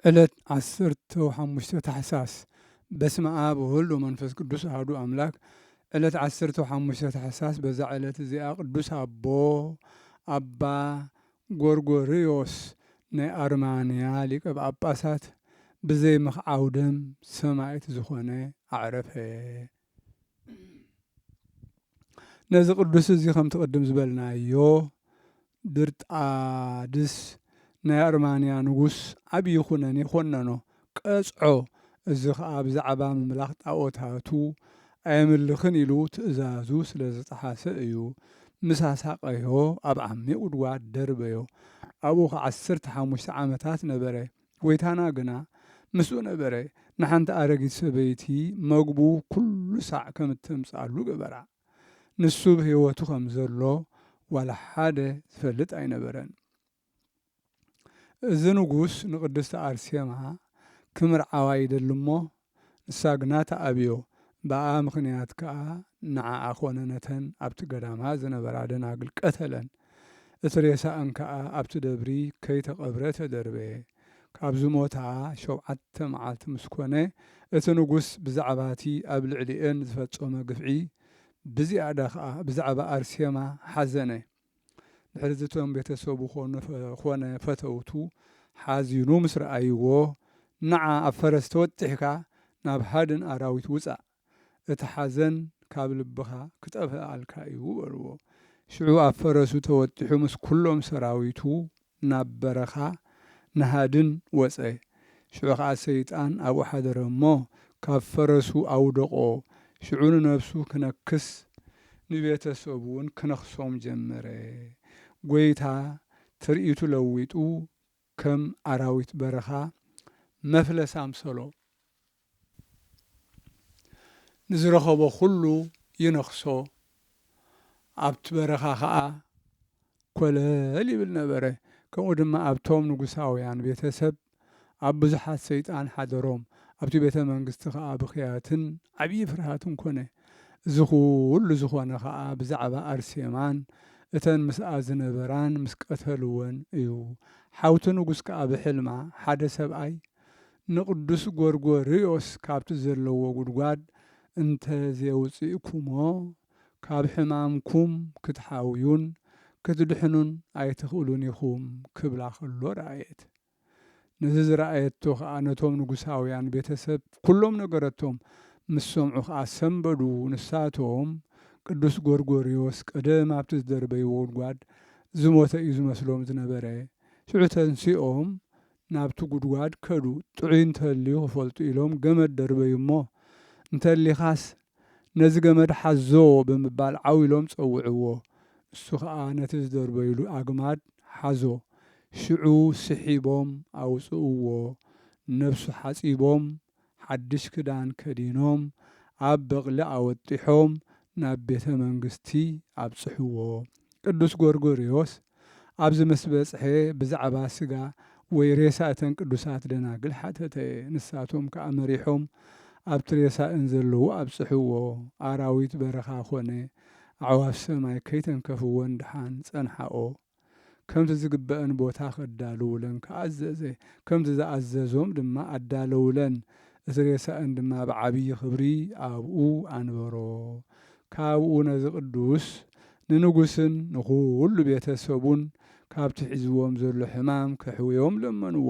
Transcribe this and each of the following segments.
ዕለት 15 ታሕሳስ በስመ አብ ወወልድ ወመንፈስ ቅዱስ አሐዱ አምላክ። ዕለት 15 ታሕሳስ በዛ ዕለት እዚኣ ቅዱስ አባ ጎርጎርዮስ ናይ አርማንያ ሊቀ ጳጳሳት ብዘይ ምኽዓው ደም ሰማዕት ዝኾነ አዕረፈ። ነዚ ቅዱስ እዚ ከምቲ ቅድም ዝበልናዮ ድርጣድስ ናይ አርማንያ ንጉስ ዓብዪ ኩነኔ ኮነኖ ቀጽዖ። እዚ ከዓ ብዛዕባ ምምላኽ ጣዖታቱ ኣየምልኽን ኢሉ ትእዛዙ ስለ ዝተሓሰ እዩ። ምሳሳቀዮ ኣብ ዓሚቕ ጉድጓድ ደርበዮ። ኣብኡ ከዓ 15 ዓመታት ነበረ። ጎይታና ግና ምስኡ ነበረ። ንሓንቲ ኣረጊት ሰበይቲ መግቡ ኩሉ ሳዕ ከም እተምፅኣሉ ገበራ። ንሱ ብሂወቱ ከም ዘሎ ዋላ ሓደ ዝፈልጥ ኣይነበረን። እዚ ንጉስ ንቅድስቲ አርሴማ ክምርዓዋ ይደሊ እሞ ንሳ ግና ተኣብዮ። ብኣ ምክንያት ከዓ ንዓዓ ኮነነተን ኣብቲ ገዳማ ዝነበራ ደናግል ቀተለን። እቲ ሬሳአን ከዓ ኣብቲ ደብሪ ከይተቐብረ ተደርበ። ካብዚ ሞታ 7 መዓልቲ ምስ ኮነ እቲ ንጉስ ብዛዕባ እቲ ኣብ ልዕሊአን ዝፈጸመ ግፍዒ ብዝያዳ ከዓ ብዛዕባ አርሴማ ሓዘነ። ድሕሪ እዚ እቶም ቤተሰቡ ኮነ ፈተውቱ ሓዚኑ ምስ ረኣይዎ ንዓ ኣብ ፈረስ ተወጢሕካ ናብ ሃድን ኣራዊት ውፃእ፣ እቲ ሓዘን ካብ ልብኻ ክጠፍኣልካ እዩ በልዎ። ሽዑ ኣብ ፈረሱ ተወጢሑ ምስ ኩሎም ሰራዊቱ ናብ በረኻ ንሃድን ወፀ። ሽዑ ከዓ ሰይጣን ኣብኡ ሓደረ እሞ ካብ ፈረሱ ኣውደቆ። ሽዑ ንነብሱ ክነክስ ንቤተሰቡ እውን ክነክሶም ጀመረ። ጎይታ ትርኢቱ ለዊጡ ከም ኣራዊት በረኻ መፍለስ ኣምሰሎ። ንዝረኸቦ ኩሉ ይነክሶ። ኣብቲ በረኻ ከዓ ኮለል ይብል ነበረ። ከምኡ ድማ ኣብቶም ንጉሳውያን ቤተሰብ ኣብ ብዙሓት ሰይጣን ሓደሮም። ኣብቲ ቤተ መንግስቲ ከዓ ብኽያትን ዓብዪ ፍርሃትን ኮነ። እዚ ኩሉ ዝኾነ ከዓ ብዛዕባ አርሴማን እተን ምስኣ ዝነበራን ምስ ቀተልወን እዩ። ሓውቲ ንጉስ ከዓ ብሕልማ ሓደ ሰብኣይ ንቅዱስ ጎርጎርዮስ ካብቲ ዘለዎ ጉድጓድ እንተዘውፅእኩሞ ካብ ሕማምኩም ክትሓውዩን ክትድሕኑን ኣይትኽእሉን ኢኹም ክብላ ከሎ ረኣየት። ነዚ ዝረኣየቶ ከዓ ነቶም ንጉሳውያን ቤተሰብ ኩሎም ነገረቶም። ምስ ሰምዑ ከዓ ሰንበዱ። ንሳቶም ቅዱስ ጎርጎርዮስ ቀደም ኣብቲ ዝደርበይዎ ጉድጓድ ዝሞተ እዩ ዝመስሎም ዝነበረ። ሽዑ ተንሲኦም ናብቲ ጉድጓድ ከዱ። ጥዑይ እንተልዩ ክፈልጡ ኢሎም ገመድ ደርበዩ እሞ እንተሊኻስ ነዚ ገመድ ሓዞ ብምባል ዓዊሎም ፀውዕዎ። እሱ ከዓ ነቲ ዝደርበይሉ ኣግማድ ሓዞ። ሽዑ ስሒቦም ኣውፅእዎ። ነብሱ ሓፂቦም ሓድሽ ክዳን ከዲኖም ኣብ በቕሊ ኣወጢሖም ናብ ቤተ መንግስቲ ኣብፅሕዎ። ቅዱስ ጎርጎርዮስ ኣብዚ ምስ በፅሐ ብዛዕባ ስጋ ወይ ሬሳ እተን ቅዱሳት ደናግል ሓተተ። ንሳቶም ከዓ መሪሖም ኣብቲ ሬሳእን ዘለዉ ኣብፅሕዎ። ኣራዊት በረኻ ኮነ ኣዕዋፍ ሰማይ ከይተንከፍዎን ድሓን ፀንሓኦ። ከምቲ ዝግበአን ቦታ ከዳልውለን ከኣዘዘ። ከምቲ ዝኣዘዞም ድማ ኣዳለውለን። እቲ ሬሳእን ድማ ብዓብዪ ክብሪ ኣብኡ ኣንበሮ። ካብኡ ነዚ ቅዱስ ንንጉስን ንኩሉ ቤተሰቡን ካብቲ ሒዝዎም ዘሎ ሕማም ከሕውዮም ለመንዎ።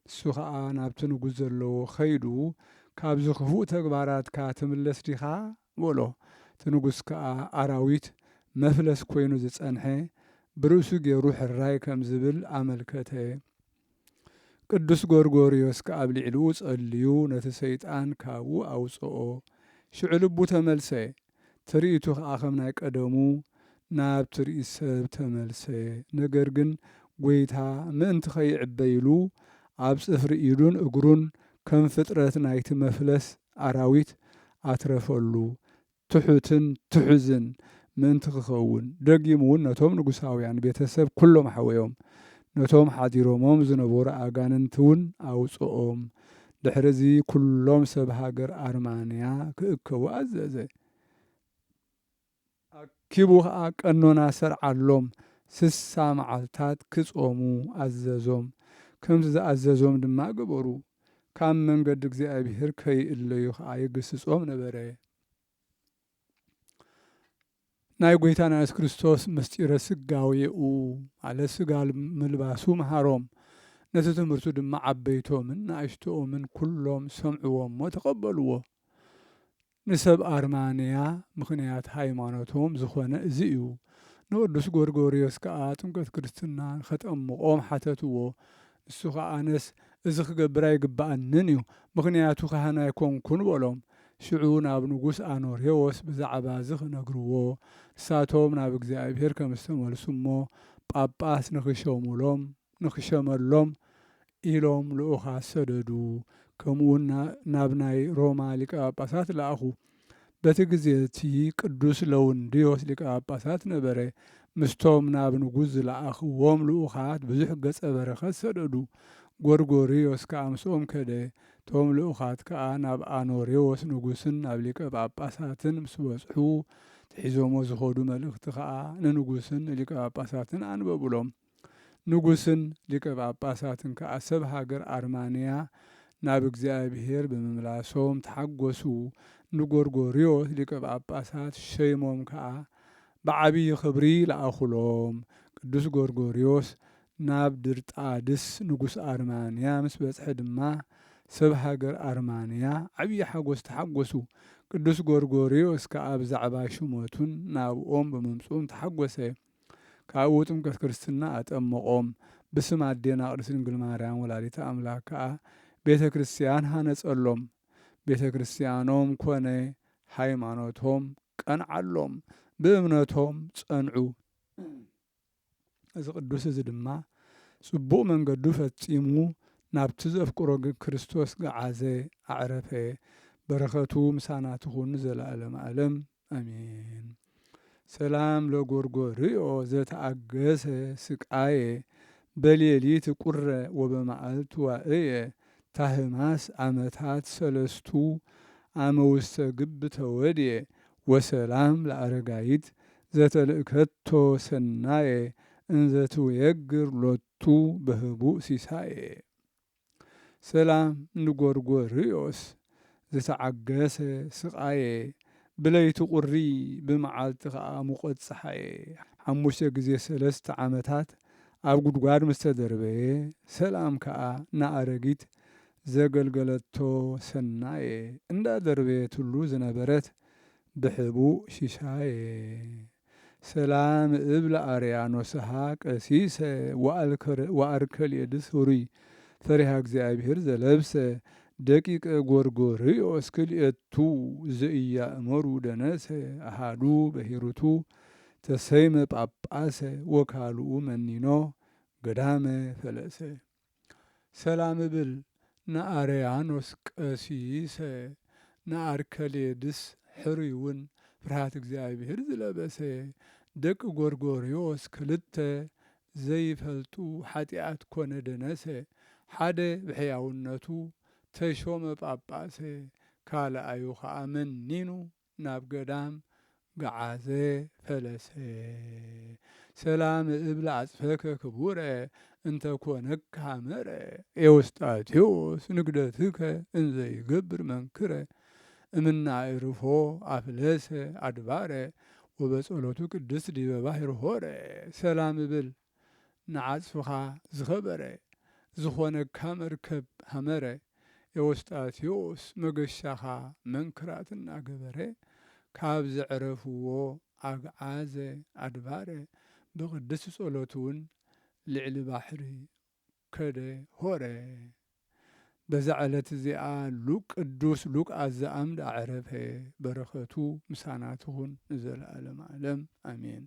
እሱ ከዓ ናብቲ ንጉስ ዘለዎ ኸይዱ ካብዚ ክፉእ ተግባራትካ ትምለስ ዲኻ በሎ። እቲ ንጉስ ከዓ ኣራዊት መፍለስ ኮይኑ ዝፀንሐ ብርእሱ ገይሩ ሕራይ ከም ዝብል ኣመልከተ። ቅዱስ ጎርጎርዮስ ከዓ ኣብ ልዕሊኡ ጸልዩ ነቲ ሰይጣን ካብኡ ኣውፅኦ። ሽዑ ልቡ ተመልሰ። ትርኢቱ ከዓ ከም ናይ ቀደሙ ናብ ትርኢት ሰብ ተመልሰ። ነገር ግን ጎይታ ምእንቲ ከይዕበይሉ ኣብ ጽፍሪ ኢዱን እግሩን ከም ፍጥረት ናይቲ መፍለስ ኣራዊት ኣትረፈሉ። ትሑትን ትሑዝን ምእንቲ ክኸውን ደጊሙ እውን ነቶም ንጉሳውያን ቤተሰብ ኩሎም ሓወዮም። ነቶም ሓዲሮሞም ዝነበሩ ኣጋንንቲ እውን ኣውፅኦም። ድሕሪዚ ኩሎም ሰብ ሃገር ኣርማንያ ክእከቡ ኣዘዘ። ኣኪቡ ከዓ ቀኖና ሰርዓሎም 60 መዓልታት ክጾሙ ኣዘዞም። ከምቲ ዝኣዘዞም ድማ ገበሩ። ካብ መንገዲ እግዚኣብሔር ከይእለዩ ከዓ ይግስጾም ነበረ። ናይ ጎይታና ኢየሱስ ክርስቶስ ምስጢረ ስጋዌኡ ማለት ስጋ ምልባሱ መሃሮም። ነቲ ትምህርቱ ድማ ዓበይቶምን ንኣሽቶኦምን ኩሎም ሰምዕዎሞ ተቐበልዎ። ንሰብ ኣርማንያ ምኽንያት ሃይማኖቶም ዝኾነ እዚ እዩ። ንቅዱስ ጎርጎርዮስ ከዓ ጥምቀት ክርስትና ከጠምቆም ሓተትዎ። ንሱ ከዓ ኣነስ እዚ ክገብር ኣይግባአንን እዩ፣ ምክንያቱ ካህን ኣይኮንኩን በሎም። ሽዑ ናብ ንጉስ ኣኖሬዎስ ብዛዕባ እዚ ክነግርዎ፣ ንሳቶም ናብ እግዚኣብሔር ከም ዝተመልሱ እሞ ጳጳስ ንክሸመሎም ኢሎም ልኡኻት ሰደዱ። ከምኡውን ናብ ናይ ሮማ ሊቀ ጳጳሳት ለኣኹ። በቲ ግዜ እቲ ቅዱስ ለውንድዮስ ሊቀ ጳጳሳት ነበረ። ምስቶም ናብ ንጉስ ዝለኣኽዎም ልኡኻት ብዙሕ ገጸ በረኸት ሰደዱ። ጎርጎርዮስ ከዓ ምስኦም ከደ። ቶም ልኡኻት ከዓ ናብ ኣኖሬዎስ ንጉስን ናብ ሊቀ ጳጳሳትን ምስ በጽሑ ትሒዞሞ ዝኸዱ መልእኽቲ ከዓ ንንጉስን ሊቀ ጳጳሳትን ኣንበብሎም። ንጉስን ሊቀ ጳጳሳትን ከዓ ሰብ ሃገር ኣርማንያ ናብ እግዚኣብሔር ብምምላሶም ተሓጐሱ። ንጎርጎርዮስ ሊቀ ጳጳሳት ሸይሞም ከዓ ብዓብዪ ክብሪ ለኣኹሎም። ቅዱስ ጎርጎርዮስ ናብ ድርጣድስ ንጉስ ኣርማንያ ምስ በጽሐ ድማ ሰብ ሃገር ኣርማንያ ዓብዪ ሓጐስ ተሓጐሱ። ቅዱስ ጎርጎርዮስ ከዓ ብዛዕባ ሹመቱን ናብኦም ብምምፅኦም ተሓጐሰ። ካብኡ ጥምቀት ክርስትና ኣጠመቖም። ብስም ኣዴና ቅድስት ድንግል ማርያም ወላዲተ ኣምላክ ከዓ ቤተ ክርስቲያን ሃነጸሎም። ቤተ ክርስቲያኖም ኮነ ሃይማኖቶም ቀንዓሎም፣ ብእምነቶም ጸንዑ። እዚ ቅዱስ እዚ ድማ ጽቡቕ መንገዱ ፈጺሙ ናብቲ ዘፍቅሮ ክርስቶስ ገዓዘ ኣዕረፈ። በረኸቱ ምሳና ትኹን ዘለዓለመ ዓለም ኣሜን። ሰላም ለጎርጎርዮ ዘተአገሰ ስቃየ በሌሊት ቁረ ወበመዓልት ዋእየ ታህማስ ዓመታት ሰለስቱ አመ ውስተ ግብ ተወድየ ወሰላም ለአረጋይት ዘተልእከቶ ሰናየ እንዘትውየግር ሎቱ በህቡእ ሲሳየ። ሰላም ንጎርጎርዮስ ዝተዓገሰ ስቃየ ብለይቲ ቁሪ ብመዓልቲ ከዓ ሙቆት ፀሓየ። 5 ጊዜ 3 ዓመታት ኣብ ጉድጓድ ምስ ተደርበየ ሰላም ከዓ ንኣረጊት ዘገልገለቶ ሰናየ እንዳደርበየትሉ ዝነበረት ብሕቡእ ሽሻየ። ሰላም እብል አርያኖስሃ ቀሲሰ ወአርከልየድስ ሁሩይ ፈሪሃ እግዚአብሔር ዘለብሰ ደቂቀ ጎርጎርዮስ ክልኤቱ ዘኢያእመሩ ደነሰ አሃዱ በሂሩቱ ተሰይመ ጳጳሰ ወካልኡ መኒኖ ገዳመ ፈለሰ። ሰላም እብል ንአርያኖስ ቀሲሰ ንአርከሌድስ ሕሩይውን ፍርሃት እግዚአብሔር ዝለበሰ ደቂ ጎርጎርዮስ ክልተ ዘይፈልጡ ኃጢአት ኮነ ደነሰ ሓደ ብሕያውነቱ ተሾመ ጳጳሰ ካልኣዩ ከዓ መኒኑ ናብ ገዳም ገዓዘ ፈለሰ። ሰላም እብል አጽፈከ ክቡረ እንተ ኮነከ ሐመረ ኤዎስጣቴዎስ ንግደትከ እንዘይገብር መንክረ እምናዕርፎ አፍለሰ አድባረ ወበጸሎቱ ቅድስት ዲበ ባሕር ሆረ። ሰላም እብል ንዓጽፍኻ ዝኸበረ ዝኾነካ መርከብ ሐመረ ኤዎስጣቴዎስ መገሻኻ መንክራት እናገበረ ካብ ዘዕረፍዎ አግዓዘ አድባረ ብቅድስት ጸሎቱውን ልዕሊ ባሕሪ ከደ ሆረ። በዛ ዕለት እዚኣ ቅዱስ ሉቃስ ዘአምድ አዕረፈ። በረኸቱ ምሳና ትኹን ንዘለዓለመ ዓለም አሜን።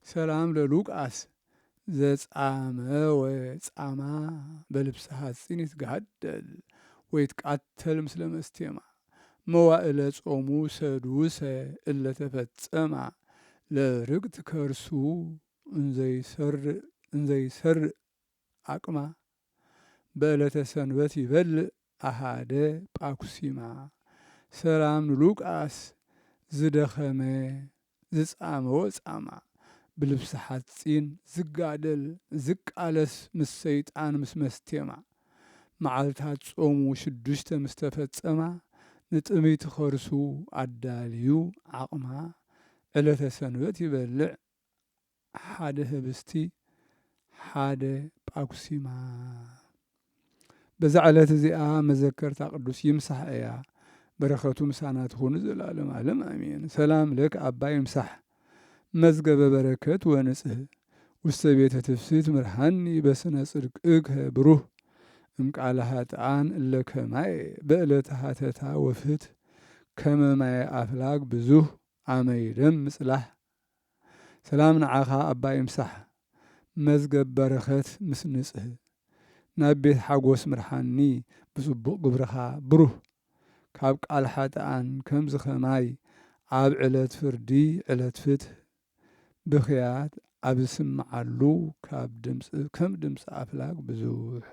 ሰላም ለሉቃስ ዘጻመወ ጻማ በልብሰ ሐጺን ይትጋደል ወይትቃተል ምስለ መስቴማ መዋዕለ ጾሙ ሰዱሰ እለ ተፈጸማ ለርግጥ ከርሱ እንዘይሰርዕ አቅማ በዕለተ ሰንበት ይበልዕ አሃደ ጳኩሲማ። ሰላም ንሉቃስ ዝደኸመ ዝጻመወ ጻማ ብልብሲ ሓፂን ዝጋደል ዝቃለስ ምስ ሰይጣን ምስ መስተማ መዓልታት ጾሙ 6 ምስ ተፈጸማ ንጥምይቲ ኸርሱ ኣዳልዩ ዓቕማ ዕለተ ሰንበት ይበልዕ ሓደ ህብስቲ ሓደ ጳኩሲማ። በዛ ዕለት እዚኣ መዘከርታ ቅዱስ ይምሳሕ እያ። በረኸቱ ምሳና ትኹኑ ዘላለም ዓለም ኣሜን። ሰላም ለክ አባ ይምሳሕ መዝገበ በረከት ወንጽህ ውስተ ቤተ ትፍስሕት ምርሃኒ በስነ ጽድቅከ ብሩህ እምቃለ ኃጥኣን እለ ከማይ በዕለተ ሀተታ ወፍት ከመ ማየ አፍላግ ብዙህ አመ ይደም ምጽላህ። ሰላም ንዓኻ አባ ይምሳሕ መዝገብ በረኸት ምስ ንጽህ ናብ ቤት ሓጎስ ምርሓኒ ብጽቡቕ ግብርኻ ብሩህ ካብ ቃል ኃጥኣን ከምዚ ኸማይ ኣብ ዕለት ፍርዲ ዕለት ፍትሕ ብኽያት ኣብ ዝስምዓሉ ካብ ከም ድምፂ ኣፍላግ ብዙሕ